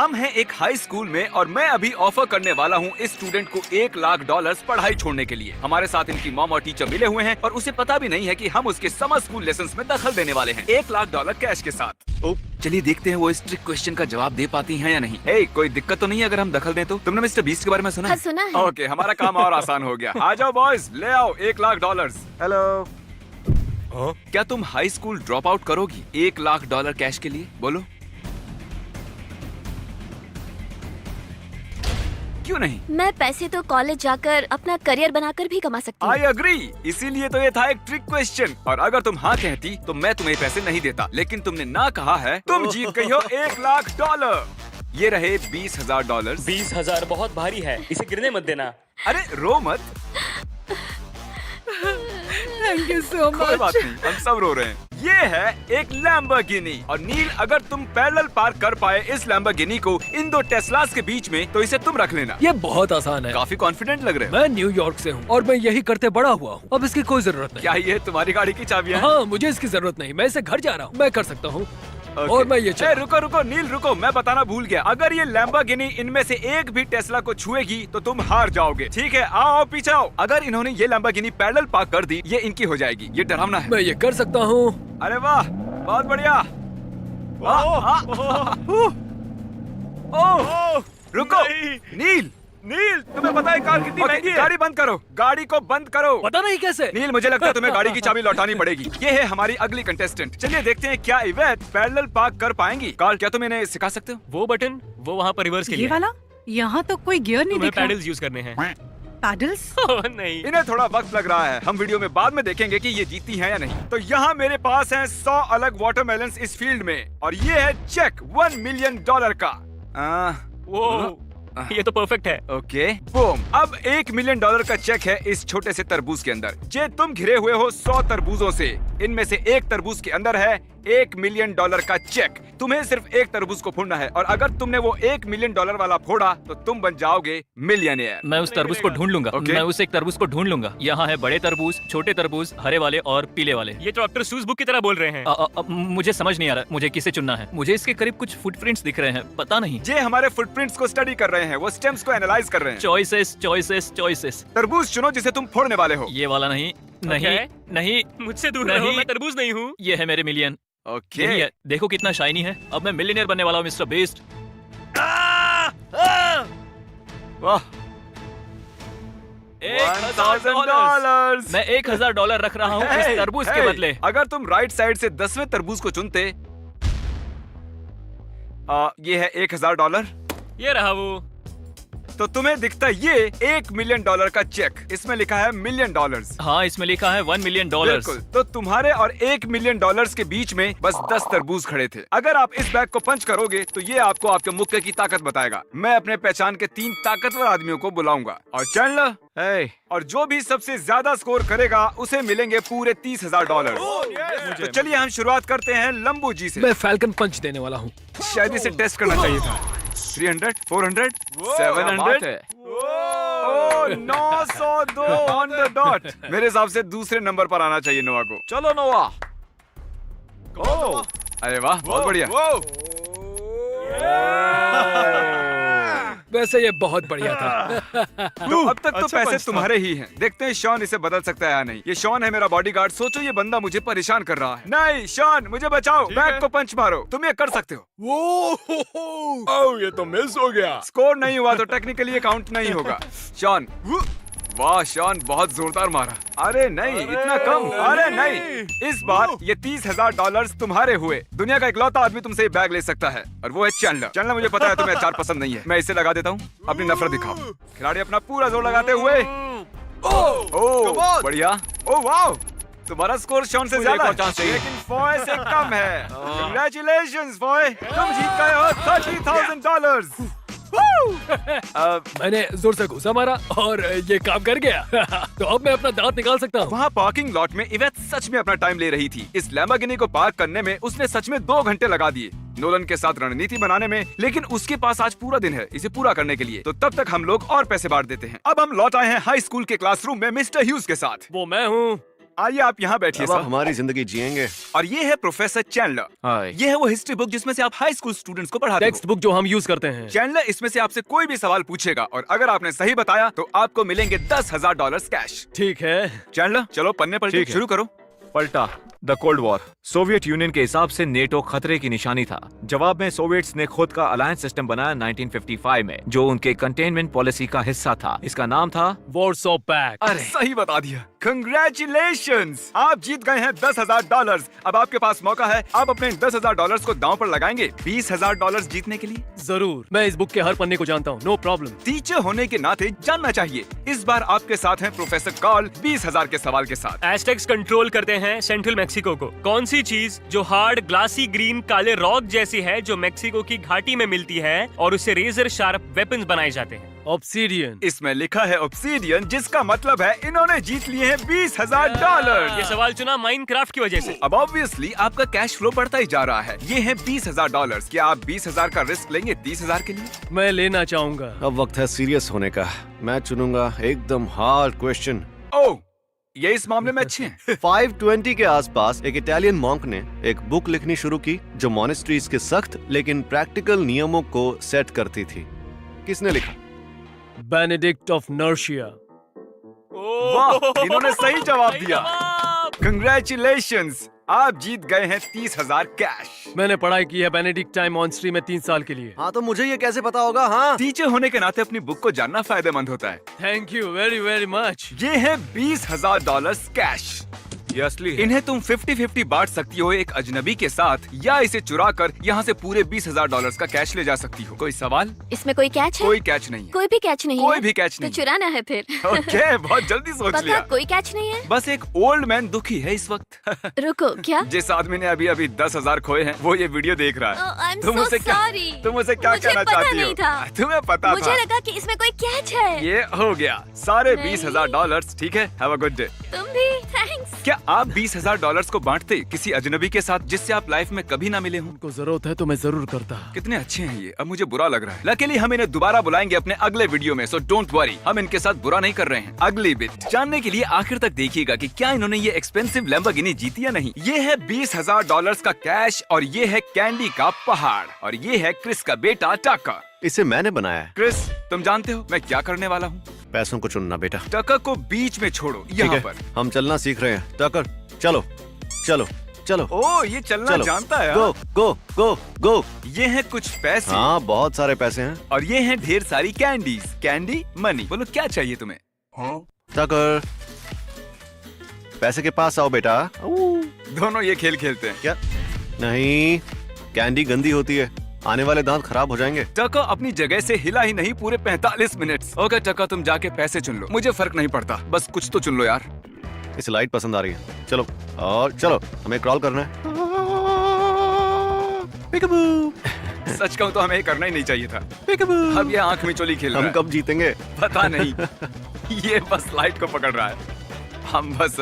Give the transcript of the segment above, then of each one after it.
हम हैं एक हाई स्कूल में और मैं अभी ऑफर करने वाला हूँ इस स्टूडेंट को $1,00,000 पढ़ाई छोड़ने के लिए। हमारे साथ इनकी मॉम और टीचर मिले हुए हैं और उसे पता भी नहीं है कि हम उसके समर स्कूल लेसन्स में दखल देने वाले हैं $1,00,000 कैश के साथ। चलिए देखते हैं वो इस ट्रिक क्वेश्चन का जवाब दे पाती हैं या नहीं। कोई दिक्कत तो नहीं है अगर हम दखल दें तो? तुमने मिस्टर बीस्ट के बारे में सुना? हाँ, सुना है। ओके, हमारा काम और आसान हो गया। आ जाओ बॉयज, ले आओ $1,00,000। हेलो, क्या तुम हाई स्कूल ड्रॉप आउट करोगी $1,00,000 कैश के लिए? बोलो क्यों नहीं? मैं पैसे तो कॉलेज जाकर अपना करियर बनाकर भी कमा सकती हूँ। आई अग्री, इसीलिए तो ये था एक ट्रिक क्वेश्चन। और अगर तुम हाँ कहती तो मैं तुम्हें पैसे नहीं देता, लेकिन तुमने ना कहा है। तुम जीत गई हो $1,00,000। ये रहे $20,000। 20,000 बहुत भारी है, इसे गिरने मत देना। अरे रो मत। थैंक यू सो कोई मच। बात नहीं, हम सब रो रहे हैं। ये है एक लैम्बोर्गिनी और नील, अगर तुम पैरेलल पार्क कर पाए इस लैम्बोर्गिनी को इन दो टेस्लास के बीच में तो इसे तुम रख लेना। ये बहुत आसान है। काफी कॉन्फिडेंट लग रहे हो। मैं न्यूयॉर्क से हूँ और मैं यही करते बड़ा हुआ हूँ। अब इसकी कोई जरूरत नहीं। क्या ये तुम्हारी गाड़ी की चाबियां हैं? हाँ, मुझे इसकी जरूरत नहीं। मैं इसे घर जा रहा हूँ, मैं कर सकता हूँ। Okay. और मैं ये रुको रुको नील रुको, मैं बताना भूल गया। अगर ये लैम्बोर्गिनी इनमें से एक भी टेस्ला को छुएगी तो तुम हार जाओगे। ठीक है, आओ पीछे आओ। अगर इन्होंने ये लैम्बोर्गिनी पैरेलल पार्क कर दी, ये इनकी हो जाएगी। ये डरावना है। मैं ये कर सकता हूँ। अरे वाह, बहुत बढ़िया। रुको नील, नील तुम्हें पता है कार कितनी महंगी है? गाड़ी बंद करो, गाड़ी को बंद करो। पता नहीं कैसे। नील, मुझे लगता है तुम्हें गाड़ी की चाबी लौटानी पड़ेगी। ये है हमारी अगली कंटेस्टेंट। चलिए देखते हैं क्या इवेट पैरेलल पार्क कर पाएंगी। कार्ल, क्या तुम इन्हें सिखा सकते हो? वो बटन, वो वहाँ पर रिवर्स के लिए ये वाला? यहाँ तो कोई गियर नहीं तुम्हें दिख रहा। पैडल्स यूज करने हैं। पैडल्स? ओह, नहीं। इन्हें थोड़ा वक्त लग रहा है। हम वीडियो में बाद में देखेंगे कि ये जीती हैं या नहीं। तो यहाँ मेरे पास हैं 100 अलग वाटरमेलन्स इस फील्ड में और ये है चेक $1 मिलियन का। वो ये तो परफेक्ट है। Okay, boom. अब $1 मिलियन का चेक है इस छोटे से तरबूज के अंदर। जे तुम घिरे हुए हो 100 तरबूजों से, इनमें से एक तरबूज के अंदर है $1 मिलियन का चेक। तुम्हें सिर्फ एक तरबूज को फोड़ना है और अगर तुमने वो $1 मिलियन वाला फोड़ा तो तुम बन जाओगे मिलियनियर। मैं उस तरबूज को ढूंढ लूंगा। Okay. मैं उस एक तरबूज को ढूंढ लूंगा। यहाँ है बड़े तरबूज, छोटे तरबूज, हरे वाले और पीले वाले। ये तो डॉक्टर सूज बुक की तरह बोल रहे हैं। मुझे समझ नहीं आ रहा मुझे किसे चुनना है। मुझे इसके करीब कुछ फुटप्रिंट्स दिख रहे हैं, पता नहीं। जे हमारे फुटप्रिंट्स को स्टडी कर रहे हैं, वो स्टेम्स को एनालाइज कर रहे हैं। Choices choices choices. तरबूज चुनो जिसे तुम फोड़ने वाले हो। ये वाला नहीं, नहीं, Okay. नहीं। मुझसे दूर नहीं। रहो, मैं तरबूज नहीं हूँ। ये है मेरे मिलियन। ओके। यही है, देखो कितना शाइनी है। अब मैं मिलियनियर बनने वाला हूँ मिस्टर बीस्ट। वाह, $1,000। मैं $1,000 रख रहा हूँ इस तरबूज के बदले। अगर तुम राइट साइड से 10वें तरबूज को चुनते, ये है $1,000, ये रहा वो। तो तुम्हें दिखता ये $1 मिलियन का चेक। इसमें लिखा है $1 मिलियन। हाँ, इसमें लिखा है $1 मिलियन। बिल्कुल, तो तुम्हारे और $1 मिलियन के बीच में बस 10 तरबूज खड़े थे। अगर आप इस बैग को पंच करोगे तो ये आपको आपके मुक्के की ताकत बताएगा। मैं अपने पहचान के 3 ताकतवर आदमियों को बुलाऊंगा और चैंडलर, और जो भी सबसे ज्यादा स्कोर करेगा उसे मिलेंगे पूरे $30,000। तो चलिए हम शुरुआत करते हैं लंबू जी से। मैं फैल्कन पंच देने वाला हूँ। शायद इसे टेस्ट करना चाहिए था। 300, 400, 700, 902 ऑन द डॉट। मेरे हिसाब से दूसरे नंबर पर आना चाहिए नोआ को। चलो नोआ। अरे वाह, बहुत बढ़िया। वैसे ये बहुत बढ़िया था। तो अब तक तो पैसे तुम्हारे ही हैं। देखते हैं शॉन इसे बदल सकता है या नहीं। ये शॉन है मेरा बॉडीगार्ड। सोचो ये बंदा मुझे परेशान कर रहा है। नहीं शॉन, मुझे बचाओ। बैग को पंच मारो, तुम ये कर सकते हो। ओह, ये तो मिस हो गया। स्कोर नहीं हुआ तो टेक्निकली ये काउंट नहीं होगा। शॉन, वाह शॉन, बहुत जोरदार मारा। अरे नहीं, इतना कम। अरे नहीं, इस बार ये $30,000 तुम्हारे हुए। दुनिया का इकलौता आदमी तुमसे ये बैग ले सकता है और वो है चैंडलर। चैंडलर, मुझे पता है तुम्हें अचार पसंद नहीं है। मैं इसे लगा देता हूँ। अपनी नफरत दिखाओ। खिलाड़ी अपना पूरा जोर लगाते हुए। ओह बढ़िया। ओह वाह, तुम्हारा स्कोर शॉन से ज्यादा है, लेकिन फॉय से कम है। Congratulations फॉय, तुम जीत गए हो $30,000। मैंने जोर से घुसा मारा और ये काम कर गया। तो अब मैं अपना दांत निकाल सकता हूँ। वहाँ पार्किंग लॉट में इवेट सच में अपना टाइम ले रही थी। इस लैम्बोर्गिनी को पार्क करने में उसने सच में 2 घंटे लगा दिए नोलन के साथ रणनीति बनाने में, लेकिन उसके पास आज पूरा दिन है इसे पूरा करने के लिए। तो तब तक हम लोग और पैसे बांट देते हैं। अब हम लौट आए हैं हाई स्कूल के क्लासरूम में मिस्टर ह्यूज के साथ। वो मैं हूँ। आइए आप यहाँ बैठिए अब आप सर। हमारी जिंदगी जिएंगे। और ये है प्रोफेसर चैंडलर। हाय। ये है वो हिस्ट्री बुक जिसमें से आप हाई स्कूल स्टूडेंट्स को पढ़ाते टेक्स्ट हो। बुक जो हम यूज करते हैं। चैंडलर इसमें से आपसे कोई भी सवाल पूछेगा और अगर आपने सही बताया तो आपको मिलेंगे $10,000 कैश। ठीक है। चैंडलर चलो पन्ने पलटे ठीक है। शुरू करो। पलटा। The cold war. Soviet union के हिसाब से नेटो खतरे की निशानी था। जवाब में सोवियट्स ने खुद का अलायंस सिस्टम बनाया 1955 में, जो उनके कंटेनमेंट पॉलिसी का हिस्सा था। इसका नाम था वॉर्सो पैक्ट। अरे सही बता दिया। कंग्रेचुलेशंस, आप जीत गए हैं $10,000। अब आपके पास मौका है, आप अपने $10,000 को दांव पर लगाएंगे $20,000 जीतने के लिए। जरूर, मैं इस बुक के हर पन्ने को जानता हूँ, नो प्रॉब्लम। टीचर होने के नाते जानना चाहिए। इस बार आपके साथ हैं प्रोफेसर कार्ल 20,000 के सवाल के साथ। एस्टेक्स कंट्रोल करते हैं सेंट्रल मेक्सिको को। कौन सी चीज जो हार्ड ग्लासी ग्रीन काले रॉक जैसी है, जो मेक्सिको की घाटी में मिलती है और उससे रेजर शार्प वेपन्स बनाए जाते हैं? ऑब्सीडियन। इसमें लिखा है ऑब्सीडियन, जिसका मतलब है इन्होंने जीत लिए हैं $20,000। ये सवाल चुना माइनक्राफ्ट की वजह से। अब ऑब्वियसली आपका कैश फ्लो बढ़ता ही जा रहा है। ये है $20,000। क्या आप 20,000 का रिस्क लेंगे 30,000 के लिए? मैं लेना चाहूंगा। अब वक्त है सीरियस होने का। मैं चुनूंगा एकदम हार्ड क्वेश्चन। ओह, ये इस मामले में अच्छे हैं। 520 के आसपास एक इटालियन मॉन्क ने एक बुक लिखनी शुरू की जो मॉनेस्ट्रीज के सख्त लेकिन प्रैक्टिकल नियमों को सेट करती थी। किसने लिखा? Benedict of नर्सिया। वाह, इन्होंने सही जवाब दिया। कंग्रेचुलेशंस, आप जीत गए हैं 30,000 कैश। मैंने पढ़ाई की है बेनेडिक्टाइन मॉन्स्ट्री में 3 साल के लिए। हाँ तो मुझे ये कैसे पता होगा? हाँ टीचर होने के नाते अपनी बुक को जानना फायदेमंद होता है। Thank you very very much. ये है $20,000 कैश। ये असली है। इन्हें तुम 50-50 बांट सकती हो एक अजनबी के साथ, या इसे चुरा कर यहाँ से पूरे $20,000 का कैश ले जा सकती हो। कोई सवाल? इसमें कोई कैच है? कोई कैच नहीं है। कोई भी कैच नहीं कोई है? भी कैच तो नहीं। चुराना है फिर। ओके, बहुत जल्दी सोच पक्का लिया। कोई कैच नहीं है? बस एक ओल्ड मैन दुखी है इस वक्त। रुको, क्या? जिस आदमी ने अभी अभी 10,000 खोए हैं, वो ये वीडियो देख रहा है। Oh, I'm तुम so उसे क्या sorry. तुम उसे क्या मुझे कहना पता चाहती नहीं हो? था। तुम्हें पता मुझे था। लगा कि इसमें कोई कैच है। ये हो गया सारे नहीं। $20,000। ठीक है, हैव अ गुड डे। तुम भी थैंक्स। क्या आप $20,000 को बांटते किसी अजनबी के साथ जिससे आप लाइफ में कभी ना मिले हों? उनको जरूरत है तो मैं जरूर करता। कितने अच्छे हैं ये, अब मुझे बुरा लग रहा है। लकीली हम इन्हें दोबारा बुलाएंगे अपने अगले वीडियो में, सो डोंट वरी, हम इनके साथ बुरा नहीं कर रहे हैं। अगली बिट जानने के लिए आखिर तक देखिएगा कि क्या इन्होंने ये एक्सपेंसिव लैम्बोर्गिनी जीती या नहीं। ये है $20,000 का कैश, और ये है कैंडी का पहाड़, और ये है क्रिस का बेटा टकर। इसे मैंने बनाया है। क्रिस, तुम जानते हो मैं क्या करने वाला हूँ? पैसों को चुनना बेटा। टकर को बीच में छोड़ो, ठीक यहाँ है, पर। हम चलना सीख रहे हैं। टकर चलो चलो चलो ओ, ये चलना चलो जानता है। गो हाँ? गो गो गो। ये है कुछ पैसे, हाँ बहुत सारे पैसे हैं। और ये हैं ढेर सारी कैंडीज। कैंडी मनी, बोलो क्या चाहिए तुम्हें? टकर पैसे के पास आओ बेटा। दोनों ये खेल खेलते हैं। क्या? नहीं, कैंडी गंदी होती है, आने वाले दांत खराब हो जाएंगे। टका अपनी जगह से हिला ही नहीं पूरे 45 मिनट। ओके टका, तुम जाके पैसे चुन लो, मुझे फर्क नहीं पड़ता, बस कुछ तो चुन लो यार। इसे लाइट पसंद आ रही है। चलो और चलो, हमें क्रॉल करना है। Peekaboo! सच कहूँ तो हमें ये करना ही नहीं चाहिए था। Peekaboo! अब ये आंख मिचोली खेल रहा हम है। कब जीतेंगे? पता नहीं। ये बस लाइट को पकड़ रहा है। हम बस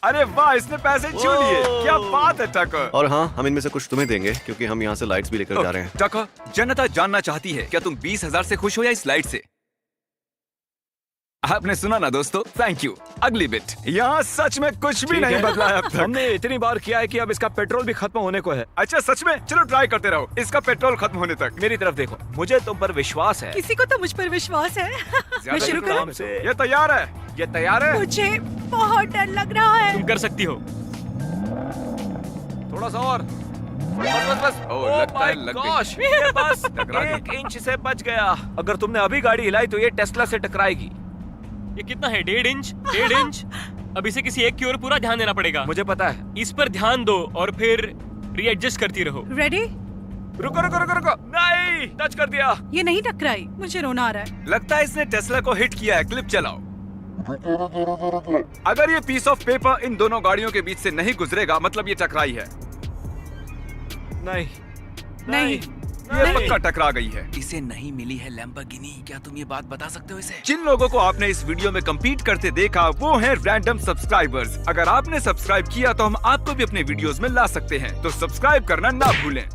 अरे वाह, इसने पैसे छू लिए। क्या बात है टका। और हाँ, हम इनमें से कुछ तुम्हें देंगे क्योंकि हम यहाँ से लाइट्स भी लेकर जा रहे हैं। टका, जनता जानना चाहती है क्या तुम 20,000 से खुश हो या इस लाइट से? आपने सुना ना दोस्तों, थैंक यू। अगली बिट, यहाँ सच में कुछ भी नहीं बदला है अब तक। हमने इतनी बार किया है कि अब इसका पेट्रोल भी खत्म होने को है। अच्छा सच में? चलो ट्राई करते रहो इसका पेट्रोल खत्म होने तक। मेरी तरफ देखो, मुझे तुम पर विश्वास है। किसी को तो मुझ पर विश्वास है। मैं ज्यादा शुरू करूं? काम से ये तैयार है? ये तैयार है? मुझे बहुत डर लग रहा है। तुम कर सकती हो। थोड़ा सा और। बस बस बस। ओह, लगता है लग गई। ये बस टकरा गई। 1 इंच से बच गया। अगर तुमने अभी गाड़ी हिलाई तो ये टेस्ला से टकराएगी। ये कितना है? 1.5 इंच? 1.5 इंच? अब इसे किसी एक की ओर पूरा ध्यान देना पड़ेगा। मुझे पता है। इस पर ध्यान दो और फिर रीएडजस्ट करती रहो। रेडी? रुको रुको रुको रुको। नहीं, टच कर दिया। ये नहीं टकराई, मुझे रोना आ रहा है। लगता है इसने टेस्ला को हिट किया है। क्लिप चलाओ। अगर ये पीस ऑफ पेपर इन दोनों गाड़ियों के बीच से नहीं गुजरेगा, मतलब ये टकराई है। नहीं नहीं। ये पक्का टकरा गई है। इसे नहीं मिली है लैम्बोर्गिनी। क्या तुम ये बात बता सकते हो इसे? जिन लोगों को आपने इस वीडियो में कम्पीट करते देखा वो हैं रैंडम सब्सक्राइबर्स। अगर आपने सब्सक्राइब किया तो हम आपको भी अपने वीडियोस में ला सकते हैं, तो सब्सक्राइब करना ना भूलें।